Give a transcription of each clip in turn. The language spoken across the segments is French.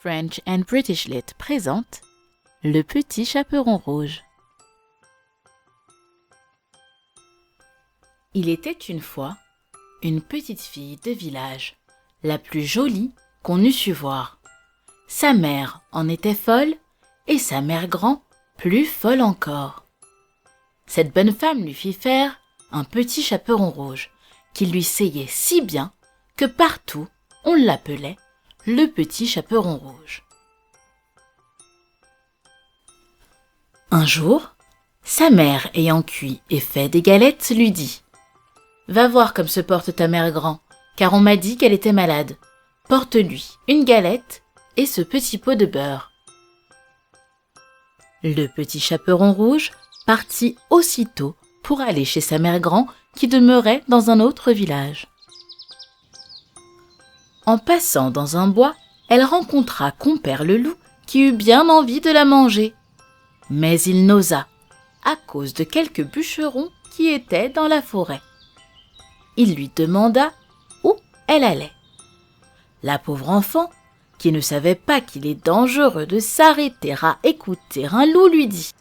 French and British Lit présente Le Petit Chaperon Rouge. Il était une fois une petite fille de village, la plus jolie qu'on eût su voir. Sa mère en était folle et sa mère grand plus folle encore. Cette bonne femme lui fit faire un petit chaperon rouge qui lui seyait si bien que partout on l'appelait le petit chaperon rouge. Un jour, sa mère ayant cuit et fait des galettes lui dit « Va voir comme se porte ta mère grand, car on m'a dit qu'elle était malade. Porte-lui une galette et ce petit pot de beurre. » Le petit chaperon rouge partit aussitôt pour aller chez sa mère grand qui demeurait dans un autre village. En passant dans un bois, elle rencontra compère le loup qui eut bien envie de la manger. Mais il n'osa, à cause de quelques bûcherons qui étaient dans la forêt. Il lui demanda où elle allait. La pauvre enfant, qui ne savait pas qu'il est dangereux de s'arrêter à écouter un loup, lui dit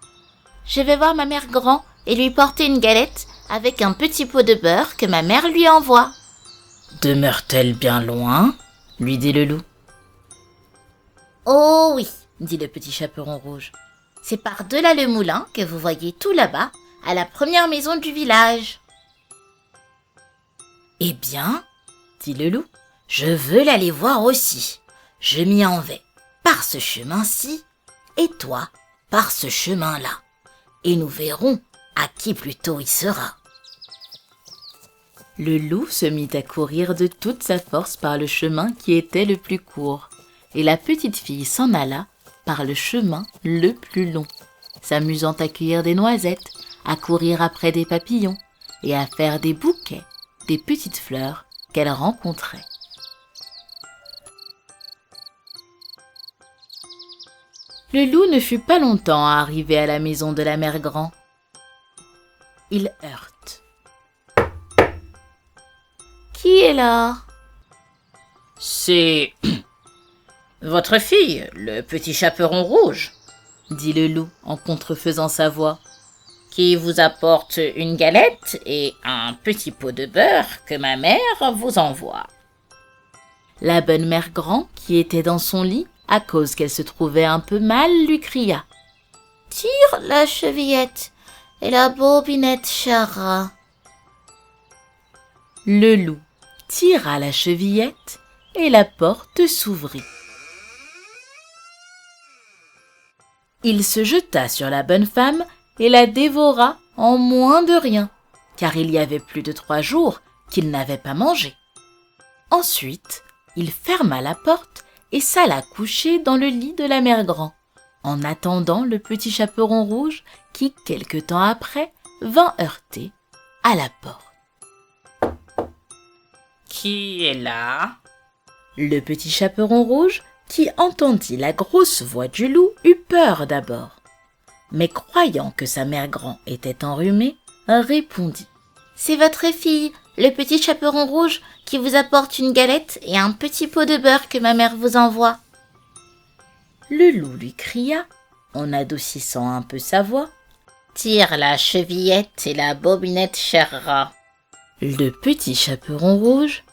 « Je vais voir ma mère grand et lui porter une galette avec un petit pot de beurre que ma mère lui envoie. » « Demeure-t-elle bien loin ?» lui dit le loup. « Oh oui, » dit le petit chaperon rouge. « C'est par-delà le moulin que vous voyez tout là-bas, à la première maison du village. »« Eh bien, » dit le loup, « je veux l'aller voir aussi. Je m'y en vais par ce chemin-ci et toi par ce chemin-là. Et nous verrons à qui plus tôt il sera. » Le loup se mit à courir de toute sa force par le chemin qui était le plus court, et la petite fille s'en alla par le chemin le plus long, s'amusant à cueillir des noisettes, à courir après des papillons et à faire des bouquets des petites fleurs qu'elle rencontrait. Le loup ne fut pas longtemps à arriver à la maison de la mère grand. Il heurte. « Qui est là ?»« C'est votre fille, le petit chaperon rouge, » dit le loup en contrefaisant sa voix, « qui vous apporte une galette et un petit pot de beurre que ma mère vous envoie. » La bonne mère grand, qui était dans son lit, à cause qu'elle se trouvait un peu mal, lui cria « Tire la chevillette et la bobinette, chara. » Le loup tira la chevillette et la porte s'ouvrit. Il se jeta sur la bonne femme et la dévora en moins de rien, car il y avait plus de 3 jours qu'il n'avait pas mangé. Ensuite, il ferma la porte et s'alla coucher dans le lit de la mère grand, en attendant le petit chaperon rouge qui, quelque temps après, vint heurter à la porte. « Qui est là ?» Le petit chaperon rouge, qui entendit la grosse voix du loup, eut peur d'abord. Mais croyant que sa mère grand était enrhumée, répondit « C'est votre fille, le petit chaperon rouge, qui vous apporte une galette et un petit pot de beurre que ma mère vous envoie. » Le loup lui cria, en adoucissant un peu sa voix, « Tire la chevillette et la bobinette, cher rat. » Le petit chaperon rouge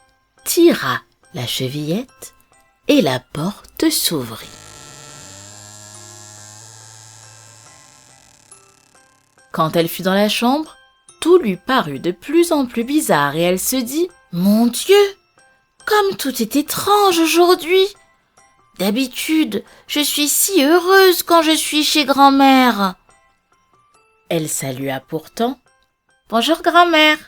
tira la chevillette et la porte s'ouvrit. Quand elle fut dans la chambre, tout lui parut de plus en plus bizarre et elle se dit « Mon Dieu, comme tout est étrange aujourd'hui! D'habitude, je suis si heureuse quand je suis chez grand-mère. » Elle salua pourtant « Bonjour grand-mère. »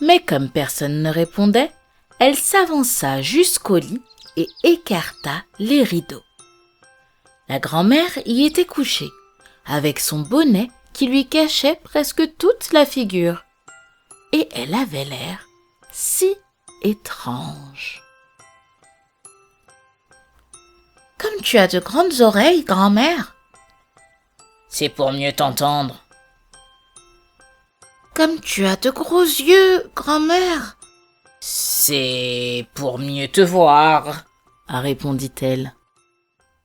Mais comme personne ne répondait, elle s'avança jusqu'au lit et écarta les rideaux. La grand-mère y était couchée, avec son bonnet qui lui cachait presque toute la figure. Et elle avait l'air si étrange. « Comme tu as de grandes oreilles, grand-mère. »« C'est pour mieux t'entendre. »« Comme tu as de gros yeux, grand-mère. » C'est pour mieux te voir, répondit-elle.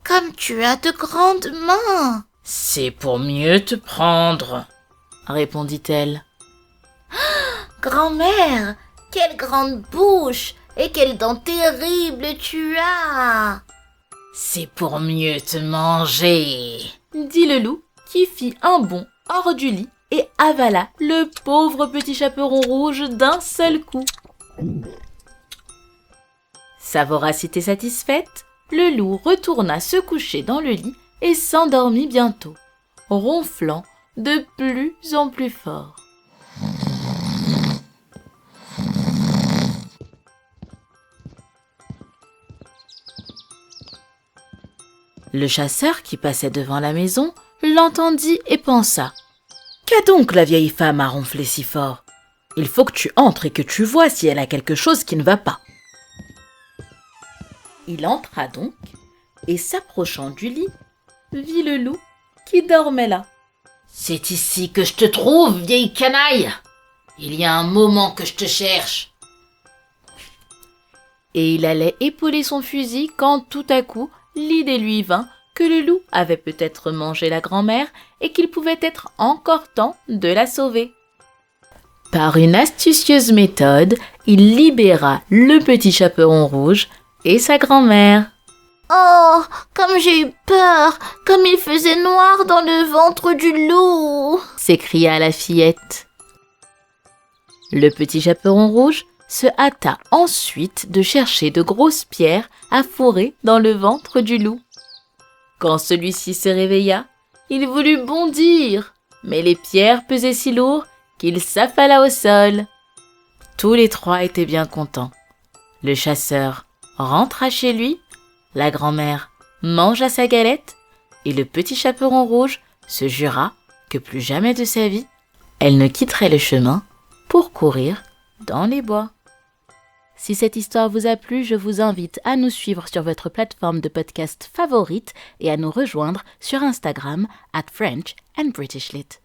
Comme tu as de grandes mains. C'est pour mieux te prendre, répondit-elle. Grand-mère, quelle grande bouche et quelles dents terribles tu as. C'est pour mieux te manger, dit le loup, qui fit un bond hors du lit et avala le pauvre petit chaperon rouge d'un seul coup. Sa voracité satisfaite, le loup retourna se coucher dans le lit et s'endormit bientôt, ronflant de plus en plus fort. Le chasseur qui passait devant la maison l'entendit et pensa « Qu'a donc la vieille femme à ronfler si fort ? Il faut que tu entres et que tu vois si elle a quelque chose qui ne va pas. » Il entra donc et s'approchant du lit, vit le loup qui dormait là. « C'est ici que je te trouve, vieille canaille ! Il y a un moment que je te cherche. » Et il allait épauler son fusil quand tout à coup, l'idée lui vint que le loup avait peut-être mangé la grand-mère et qu'il pouvait être encore temps de la sauver. Par une astucieuse méthode, il libéra le petit chaperon rouge et sa grand-mère. « Oh, comme j'ai eu peur, comme il faisait noir dans le ventre du loup !» s'écria la fillette. Le petit chaperon rouge se hâta ensuite de chercher de grosses pierres à fourrer dans le ventre du loup. Quand celui-ci se réveilla, il voulut bondir, mais les pierres pesaient si lourd qu'il s'affala au sol. Tous les trois étaient bien contents. Le chasseur rentra chez lui, la grand-mère mangea sa galette et le petit chaperon rouge se jura que plus jamais de sa vie, elle ne quitterait le chemin pour courir dans les bois. Si cette histoire vous a plu, je vous invite à nous suivre sur votre plateforme de podcast favorite et à nous rejoindre sur Instagram @FrenchAndBritishLit.